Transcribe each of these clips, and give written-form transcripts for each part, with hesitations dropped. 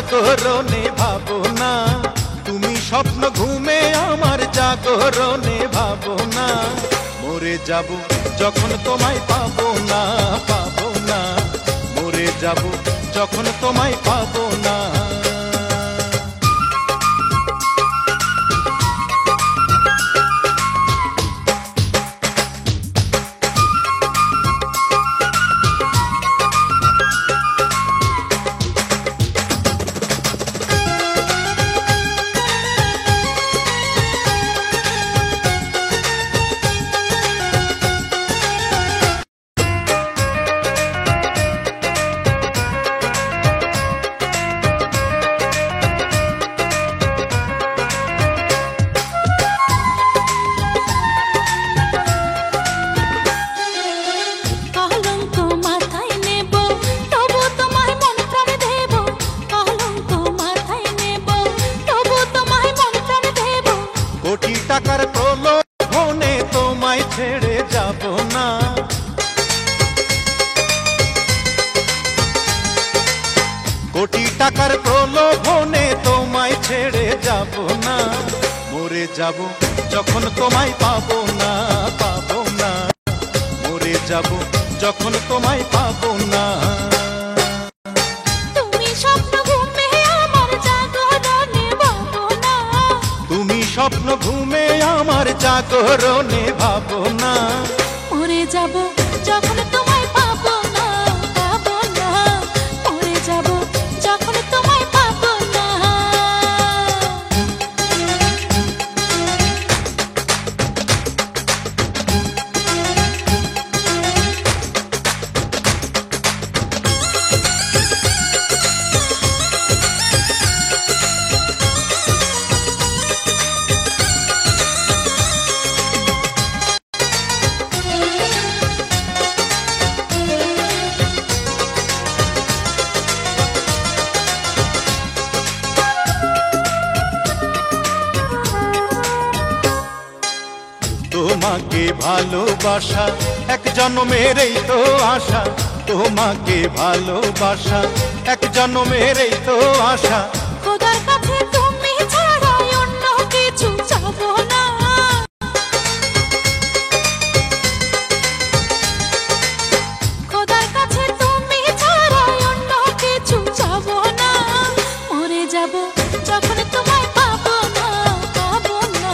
জাগরণে ভাবনা, তুমি স্বপ্ন ঘুমে আমার জাগরণে ভাবনা। মরে যাব যখন তোমায় পাবো না, পাবো না, মরে যাব যখন তোমায় পাবো না। কোটি টাকার প্রলোভনে তোমায় ছেড়ে যাব না, কোটি টাকার প্রলোভনে তোমায় ছেড়ে যাব না। মরে যাব যখন তোমায় পাবো না, পাবো না, মরে যাব যখন তোমায় পাবো না। স্বপ্ন ঘুমে আমার জাগরণে ভাবনা, মরে যাব যখন তোমায় পাবো না, পাবো না, মরে যাব যখন তোমায় পাবো না। তোমাকে ভালোবাসা এক জন্মেরই তো আশা, তোমাকে ভালোবাসা এক জন্মেরই তো আশা। খোদার কাছে তুমি ছাড়া অন্য কিছু চাবো না, খোদার কাছে তুমি ছাড়া অন্য কিছু চাবো না। মরে যাব যখন তোমায় পাবো না, পাবো না,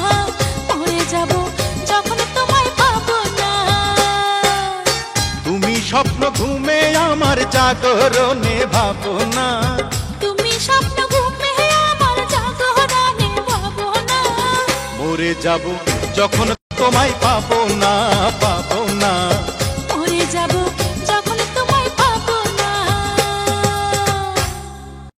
মরে যাব যখন তোমায় পাবো না। তুমি স্বপ্ন ঘুমে আমার জাগরণে ভাবনা, তুমি স্বপ্ন ঘুমে আমার জাগরণে ভাবনা। মরে যাব যখন তোমায় পাবো না, পাবো না,